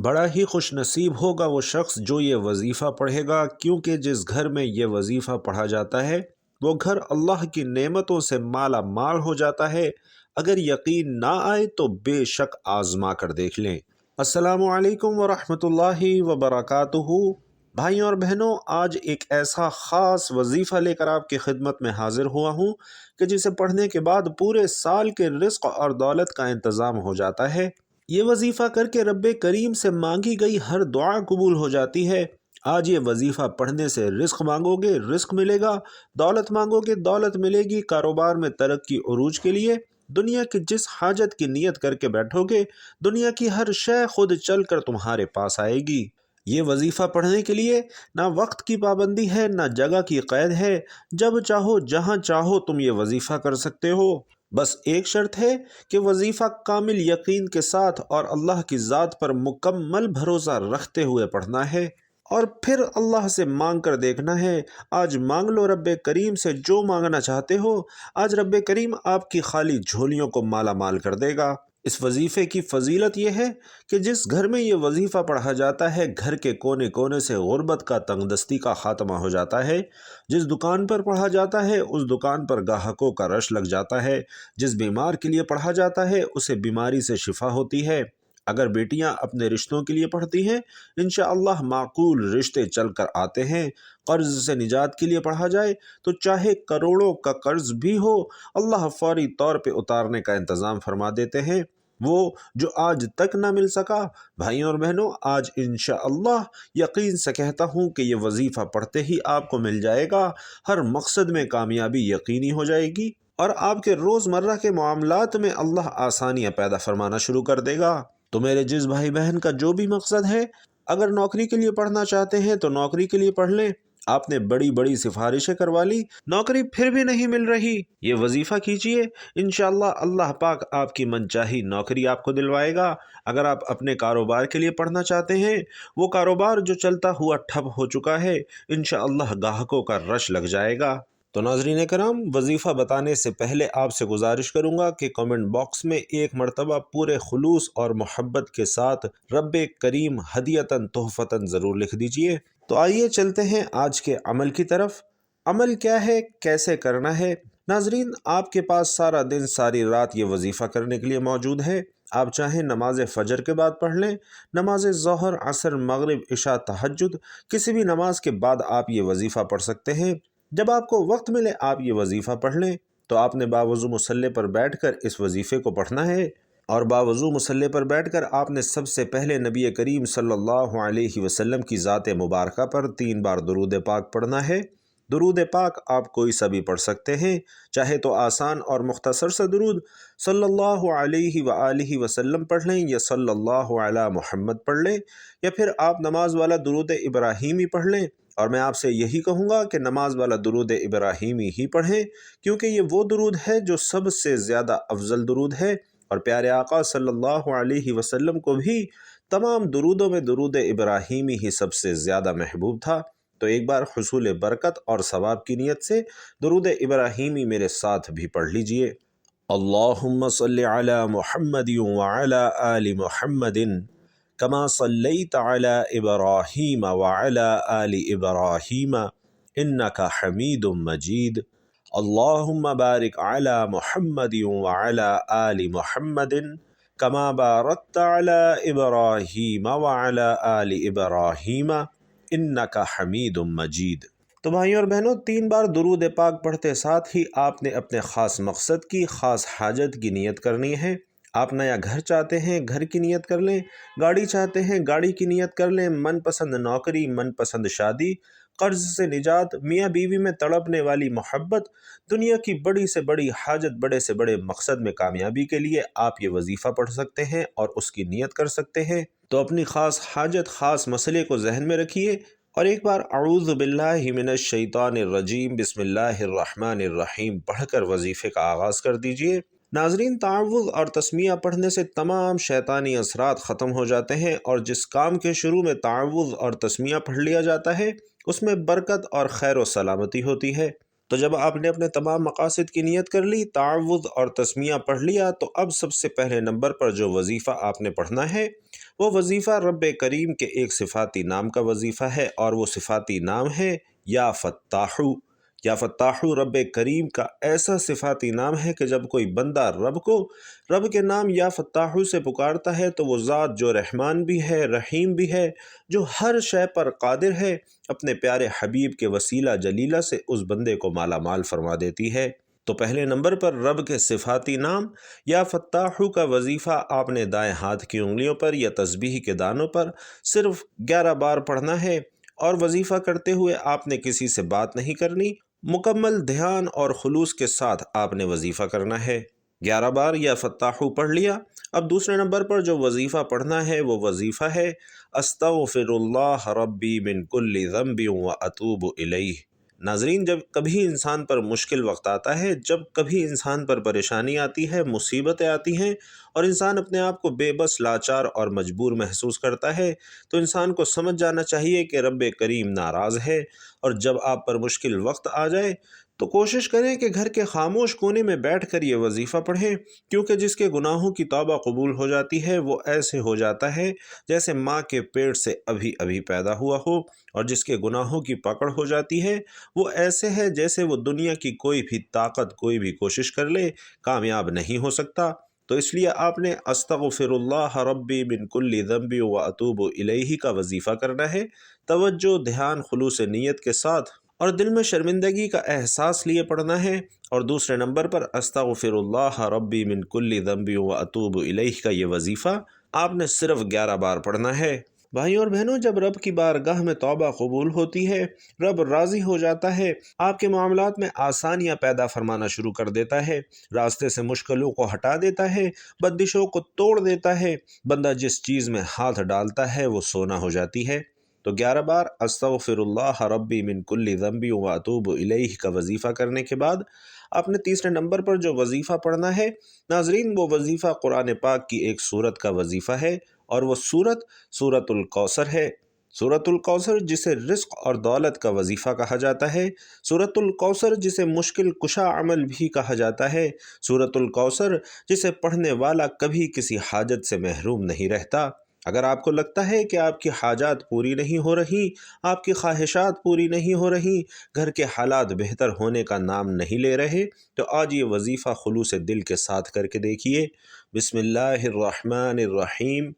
بڑا ہی خوش نصیب ہوگا وہ شخص جو یہ وظیفہ پڑھے گا، کیونکہ جس گھر میں یہ وظیفہ پڑھا جاتا ہے وہ گھر اللہ کی نعمتوں سے مالا مال ہو جاتا ہے۔ اگر یقین نہ آئے تو بے شک آزما کر دیکھ لیں۔ السلام علیکم ورحمۃ اللہ وبرکاتہ۔ بھائیوں اور بہنوں، آج ایک ایسا خاص وظیفہ لے کر آپ کی خدمت میں حاضر ہوا ہوں کہ جسے پڑھنے کے بعد پورے سال کے رزق اور دولت کا انتظام ہو جاتا ہے۔ یہ وظیفہ کر کے رب کریم سے مانگی گئی ہر دعا قبول ہو جاتی ہے۔ آج یہ وظیفہ پڑھنے سے رزق مانگو گے، رزق ملے گا، دولت مانگو گے، دولت ملے گی، کاروبار میں ترقی عروج کے لیے دنیا کی جس حاجت کی نیت کر کے بیٹھو گے، دنیا کی ہر شے خود چل کر تمہارے پاس آئے گی۔ یہ وظیفہ پڑھنے کے لیے نہ وقت کی پابندی ہے، نہ جگہ کی قید ہے۔ جب چاہو جہاں چاہو تم یہ وظیفہ کر سکتے ہو۔ بس ایک شرط ہے کہ وظیفہ کامل یقین کے ساتھ اور اللہ کی ذات پر مکمل بھروسہ رکھتے ہوئے پڑھنا ہے، اور پھر اللہ سے مانگ کر دیکھنا ہے۔ آج مانگ لو رب کریم سے جو مانگنا چاہتے ہو، آج رب کریم آپ کی خالی جھولیوں کو مالا مال کر دے گا۔ اس وظیفے کی فضیلت یہ ہے کہ جس گھر میں یہ وظیفہ پڑھا جاتا ہے، گھر کے کونے کونے سے غربت کا، تنگ دستی کا خاتمہ ہو جاتا ہے۔ جس دکان پر پڑھا جاتا ہے اس دکان پر گاہکوں کا رش لگ جاتا ہے۔ جس بیمار کے لیے پڑھا جاتا ہے اسے بیماری سے شفا ہوتی ہے۔ اگر بیٹیاں اپنے رشتوں کے لیے پڑھتی ہیں، انشاءاللہ معقول رشتے چل کر آتے ہیں۔ قرض سے نجات کے لیے پڑھا جائے تو چاہے کروڑوں کا قرض بھی ہو، اللہ فوری طور پہ اتارنے کا انتظام فرما دیتے ہیں۔ وہ جو آج تک نہ مل سکا، بھائیوں اور بہنوں، آج انشاءاللہ یقین سے کہتا ہوں کہ یہ وظیفہ پڑھتے ہی آپ کو مل جائے گا۔ ہر مقصد میں کامیابی یقینی ہو جائے گی، اور آپ کے روزمرہ کے معاملات میں اللہ آسانیاں پیدا فرمانا شروع کر دے گا۔ تو میرے جس بھائی بہن کا جو بھی مقصد ہے، اگر نوکری کے لیے پڑھنا چاہتے ہیں تو نوکری کے لیے پڑھ لیں۔ آپ نے بڑی بڑی سفارشیں کروا لی، نوکری پھر بھی نہیں مل رہی، یہ وظیفہ کیجئے، انشاءاللہ اللہ پاک آپ کی من چاہی نوکری آپ کو دلوائے گا۔ اگر آپ اپنے کاروبار کے لیے پڑھنا چاہتے ہیں، وہ کاروبار جو چلتا ہوا ٹھپ ہو چکا ہے، انشاءاللہ گاہکوں کا رش لگ جائے گا۔ تو ناظرین کرام، وظیفہ بتانے سے پہلے آپ سے گزارش کروں گا کہ کامنٹ باکس میں ایک مرتبہ پورے خلوص اور محبت کے ساتھ رب کریم ہدیتاً تحفتاً ضرور لکھ دیجئے۔ تو آئیے چلتے ہیں آج کے عمل کی طرف۔ عمل کیا ہے، کیسے کرنا ہے؟ ناظرین، آپ کے پاس سارا دن ساری رات یہ وظیفہ کرنے کے لیے موجود ہے۔ آپ چاہیں نماز فجر کے بعد پڑھ لیں، نماز ظہر، عصر، مغرب، عشاء، تہجد، کسی بھی نماز کے بعد آپ یہ وظیفہ پڑھ سکتے ہیں۔ جب آپ کو وقت ملے آپ یہ وظیفہ پڑھ لیں۔ تو آپ نے باوضو مصلی پر بیٹھ کر اس وظیفے کو پڑھنا ہے، اور باوضو مصلی پر بیٹھ کر آپ نے سب سے پہلے نبی کریم صلی اللہ علیہ وسلم کی ذات مبارکہ پر 3 بار درود پاک پڑھنا ہے۔ درود پاک آپ کوئی سا بھی پڑھ سکتے ہیں، چاہے تو آسان اور مختصر سا درود صلی اللہ علیہ وآلہ وسلم پڑھ لیں، یا صلی اللہ علی محمد پڑھ لیں، یا پھر آپ نماز والا درود ابراہیمی پڑھ لیں۔ اور میں آپ سے یہی کہوں گا کہ نماز والا درود ابراہیمی ہی پڑھیں، کیونکہ یہ وہ درود ہے جو سب سے زیادہ افضل درود ہے، اور پیارے آقا صلی اللہ علیہ وسلم کو بھی تمام درودوں میں درود ابراہیمی ہی سب سے زیادہ محبوب تھا۔ تو ایک بار حصول برکت اور ثواب کی نیت سے درود ابراہیمی میرے ساتھ بھی پڑھ لیجئے۔ اللہم صلی علی محمد وعلی آل محمد کما صلیت علی ابراہیم وعلی آل ابراہیم انک حمید مجید۔ اللہم بارک علی محمد وعلی آل محمد کما بارکت علی ابراہیم وعلی آل ابراہیم انک حمید مجید۔ تو بھائیوں اور بہنوں، 3 بار درود پاک پڑھتے ساتھ ہی آپ نے اپنے خاص مقصد کی، خاص حاجت کی نیت کرنی ہے۔ آپ نیا گھر چاہتے ہیں، گھر کی نیت کر لیں، گاڑی چاہتے ہیں، گاڑی کی نیت کر لیں، من پسند نوکری، من پسند شادی، قرض سے نجات، میاں بیوی میں تڑپنے والی محبت، دنیا کی بڑی سے بڑی حاجت، بڑے سے بڑے مقصد میں کامیابی کے لیے آپ یہ وظیفہ پڑھ سکتے ہیں اور اس کی نیت کر سکتے ہیں۔ تو اپنی خاص حاجت، خاص مسئلے کو ذہن میں رکھیے، اور ایک بار اعوذ باللہ من الشیطان الرجیم بسم اللہ الرحمن الرحیم پڑھ کر وظیفے کا آغاز کر دیجئے۔ ناظرین، تعوذ اور تسمیہ پڑھنے سے تمام شیطانی اثرات ختم ہو جاتے ہیں، اور جس کام کے شروع میں تعوذ اور تسمیہ پڑھ لیا جاتا ہے اس میں برکت اور خیر و سلامتی ہوتی ہے۔ تو جب آپ نے اپنے تمام مقاصد کی نیت کر لی، تعوذ اور تسمیہ پڑھ لیا، تو اب سب سے پہلے نمبر پر جو وظیفہ آپ نے پڑھنا ہے وہ وظیفہ رب کریم کے ایک صفاتی نام کا وظیفہ ہے، اور وہ صفاتی نام ہے یا فتاحو۔ یا فتاحو رب کریم کا ایسا صفاتی نام ہے کہ جب کوئی بندہ رب کے نام یا فتاحو سے پکارتا ہے تو وہ ذات جو رحمان بھی ہے، رحیم بھی ہے، جو ہر شے پر قادر ہے، اپنے پیارے حبیب کے وسیلہ جلیلہ سے اس بندے کو مالا مال فرما دیتی ہے۔ تو پہلے نمبر پر رب کے صفاتی نام یا فتاحو کا وظیفہ آپ نے دائیں ہاتھ کی انگلیوں پر یا تسبیح کے دانوں پر صرف 11 بار پڑھنا ہے، اور وظیفہ کرتے ہوئے آپ نے کسی سے بات نہیں کرنی، مکمل دھیان اور خلوص کے ساتھ آپ نے وظیفہ کرنا ہے۔ 11 بار یا فتاحو پڑھ لیا۔ اب دوسرے نمبر پر جو وظیفہ پڑھنا ہے وہ وظیفہ ہے استغفر اللہ ربی من کل ذنب واتوب الیہ۔ ناظرین، جب کبھی انسان پر مشکل وقت آتا ہے، جب کبھی انسان پر پریشانی آتی ہے، مصیبتیں آتی ہیں، اور انسان اپنے آپ کو بے بس، لاچار اور مجبور محسوس کرتا ہے، تو انسان کو سمجھ جانا چاہیے کہ رب کریم ناراض ہے۔ اور جب آپ پر مشکل وقت آ جائے تو کوشش کریں کہ گھر کے خاموش کونے میں بیٹھ کر یہ وظیفہ پڑھیں، کیونکہ جس کے گناہوں کی توبہ قبول ہو جاتی ہے وہ ایسے ہو جاتا ہے جیسے ماں کے پیٹ سے ابھی ابھی پیدا ہوا ہو، اور جس کے گناہوں کی پکڑ ہو جاتی ہے وہ ایسے ہے جیسے وہ دنیا کی کوئی بھی طاقت، کوئی بھی کوشش کر لے، کامیاب نہیں ہو سکتا۔ تو اس لیے آپ نے استغفر اللہ ربی من کل ذنب واتوب الیہ کا وظیفہ کرنا ہے، توجہ، دھیان، خلوص نیت کے ساتھ، اور دل میں شرمندگی کا احساس لیے پڑھنا ہے۔ اور دوسرے نمبر پر استغفر اللہ ربی من کل ذنب واتوب الیہ کا یہ وظیفہ آپ نے صرف 11 بار پڑھنا ہے۔ بھائیوں اور بہنوں، جب رب کی بارگاہ میں توبہ قبول ہوتی ہے، رب راضی ہو جاتا ہے، آپ کے معاملات میں آسانیاں پیدا فرمانا شروع کر دیتا ہے، راستے سے مشکلوں کو ہٹا دیتا ہے، بندشوں کو توڑ دیتا ہے، بندہ جس چیز میں ہاتھ ڈالتا ہے وہ سونا ہو جاتی ہے۔ تو 11 بار استغفر اللہ ربی من کل ذنب واتوب الیہ کا وظیفہ کرنے کے بعد آپ نے تیسرے نمبر پر جو وظیفہ پڑھنا ہے، ناظرین، وہ وظیفہ قرآن پاک کی ایک سورت کا وظیفہ ہے، اور وہ سورت الکوثر ہے۔ سورت الکوثر جسے رزق اور دولت کا وظیفہ کہا جاتا ہے، سورت الکوثر جسے مشکل کشا عمل بھی کہا جاتا ہے، سورت الکوثر جسے پڑھنے والا کبھی کسی حاجت سے محروم نہیں رہتا۔ اگر آپ کو لگتا ہے کہ آپ کی حاجات پوری نہیں ہو رہی، آپ کی خواہشات پوری نہیں ہو رہی، گھر کے حالات بہتر ہونے کا نام نہیں لے رہے، تو آج یہ وظیفہ خلوص دل کے ساتھ کر کے دیکھیے۔ بسم اللہ الرحمن الرحیم،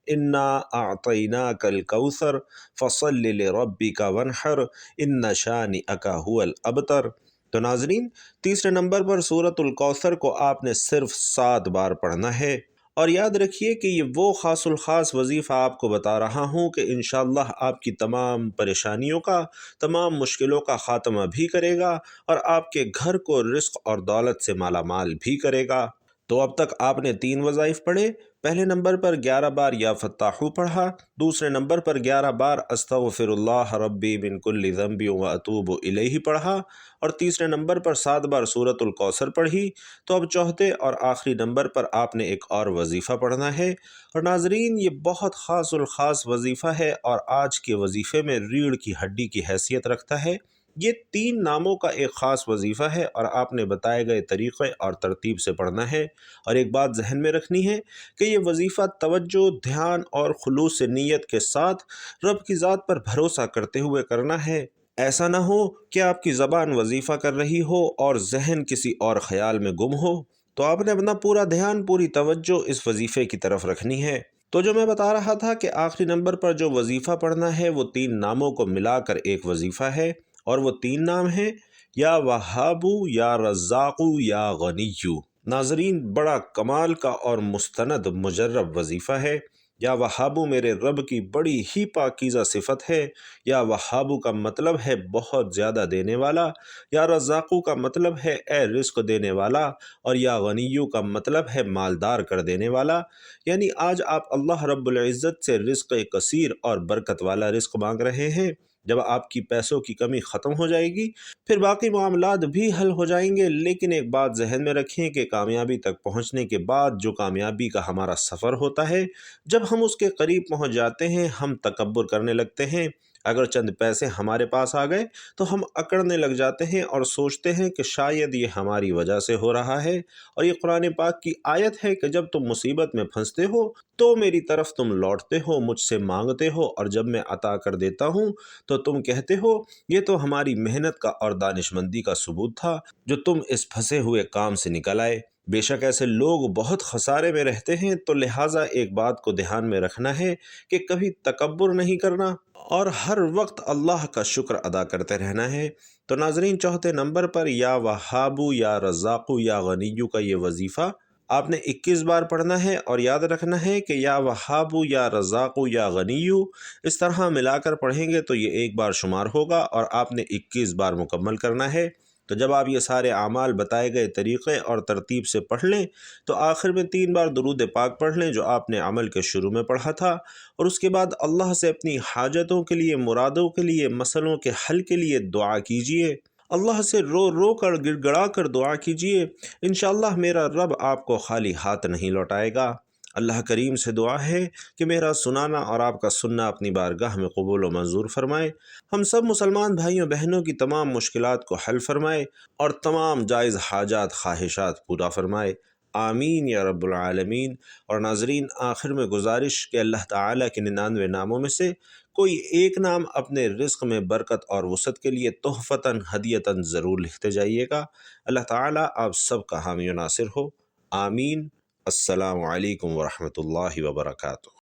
انا اعطیناک الکوثر فصل لربک وانحر ان شانئک هو الابتر۔ تو ناظرین، تیسرے نمبر پر سورت الکوثر کو آپ نے صرف 7 بار پڑھنا ہے، اور یاد رکھیے کہ یہ وہ خاص الخاص وظیفہ آپ کو بتا رہا ہوں کہ انشاءاللہ آپ کی تمام پریشانیوں کا، تمام مشکلوں کا خاتمہ بھی کرے گا، اور آپ کے گھر کو رزق اور دولت سے مالا مال بھی کرے گا۔ تو اب تک آپ نے 3 وظائف پڑھے۔ پہلے نمبر پر 11 بار یا فتاحو پڑھا، دوسرے نمبر پر 11 بار استغفر اللہ ربی من کل ذنب واتوب الیہ پڑھا، اور تیسرے نمبر پر 7 بار سورت الکوثر پڑھی۔ تو اب چوتھے اور آخری نمبر پر آپ نے ایک اور وظیفہ پڑھنا ہے، اور ناظرین، یہ بہت خاص الخاص وظیفہ ہے اور آج کے وظیفے میں ریڑھ کی ہڈی کی حیثیت رکھتا ہے۔ یہ 3 ناموں کا ایک خاص وظیفہ ہے، اور آپ نے بتائے گئے طریقے اور ترتیب سے پڑھنا ہے۔ اور ایک بات ذہن میں رکھنی ہے کہ یہ وظیفہ توجہ، دھیان اور خلوص نیت کے ساتھ رب کی ذات پر بھروسہ کرتے ہوئے کرنا ہے۔ ایسا نہ ہو کہ آپ کی زبان وظیفہ کر رہی ہو اور ذہن کسی اور خیال میں گم ہو، تو آپ نے اپنا پورا دھیان، پوری توجہ اس وظیفے کی طرف رکھنی ہے۔ تو جو میں بتا رہا تھا کہ آخری نمبر پر جو وظیفہ پڑھنا ہے وہ 3 ناموں کو ملا کر ایک وظیفہ ہے، اور وہ 3 نام ہیں یا وہابو، یا رزاقو، یا غنیو۔ ناظرین، بڑا کمال کا اور مستند مجرب وظیفہ ہے۔ یا وہابو میرے رب کی بڑی ہی پاکیزہ صفت ہے۔ یا وہابو کا مطلب ہے بہت زیادہ دینے والا، یا رزاقو کا مطلب ہے اے رزق دینے والا، اور یا غنیو کا مطلب ہے مالدار کر دینے والا۔ یعنی آج آپ اللہ رب العزت سے رزق کثیر اور برکت والا رزق مانگ رہے ہیں۔ جب آپ کی پیسوں کی کمی ختم ہو جائے گی، پھر باقی معاملات بھی حل ہو جائیں گے، لیکن ایک بات ذہن میں رکھیں کہ کامیابی تک پہنچنے کے بعد جو کامیابی کا ہمارا سفر ہوتا ہے، جب ہم اس کے قریب پہنچ جاتے ہیں ہم تکبر کرنے لگتے ہیں، اگر چند پیسے ہمارے پاس آ گئے تو ہم اکڑنے لگ جاتے ہیں اور سوچتے ہیں کہ شاید یہ ہماری وجہ سے ہو رہا ہے، اور یہ قرآن پاک کی آیت ہے کہ جب تم مصیبت میں پھنستے ہو تو میری طرف تم لوٹتے ہو، مجھ سے مانگتے ہو، اور جب میں عطا کر دیتا ہوں تو تم کہتے ہو یہ تو ہماری محنت کا اور دانش مندی کا ثبوت تھا جو تم اس پھنسے ہوئے کام سے نکل آئے۔ بے شک ایسے لوگ بہت خسارے میں رہتے ہیں، تو لہٰذا ایک بات کو دھیان میں رکھنا ہے کہ کبھی تکبر نہیں کرنا اور ہر وقت اللہ کا شکر ادا کرتے رہنا ہے۔ تو ناظرین، چوتھے نمبر پر یا وہابو یا رزاقو یا غنیو کا یہ وظیفہ آپ نے 21 بار پڑھنا ہے، اور یاد رکھنا ہے کہ یا وہابو یا رزاقو یا غنیو اس طرح ملا کر پڑھیں گے تو یہ ایک بار شمار ہوگا اور آپ نے 21 بار مکمل کرنا ہے۔ تو جب آپ یہ سارے اعمال بتائے گئے طریقے اور ترتیب سے پڑھ لیں تو آخر میں 3 بار درود پاک پڑھ لیں جو آپ نے عمل کے شروع میں پڑھا تھا، اور اس کے بعد اللہ سے اپنی حاجتوں کے لیے، مرادوں کے لیے، مسئلوں کے حل کے لیے دعا کیجیے۔ اللہ سے رو رو کر، گڑ گڑا کر دعا کیجیے، انشاءاللہ میرا رب آپ کو خالی ہاتھ نہیں لوٹائے گا۔ اللہ کریم سے دعا ہے کہ میرا سنانا اور آپ کا سننا اپنی بارگاہ میں قبول و منظور فرمائے، ہم سب مسلمان بھائیوں بہنوں کی تمام مشکلات کو حل فرمائے اور تمام جائز حاجات خواہشات پورا فرمائے، آمین یا رب العالمین۔ اور ناظرین، آخر میں گزارش کہ اللہ تعالیٰ کے 99 ناموں میں سے کوئی ایک نام اپنے رزق میں برکت اور وسعت کے لیے تحفتاً ہدیتاً ضرور لکھتے جائیے گا۔ اللہ تعالیٰ آپ سب کا حامی و ناصر ہو، آمین۔ السلام علیکم ورحمۃ اللہ وبرکاتہ۔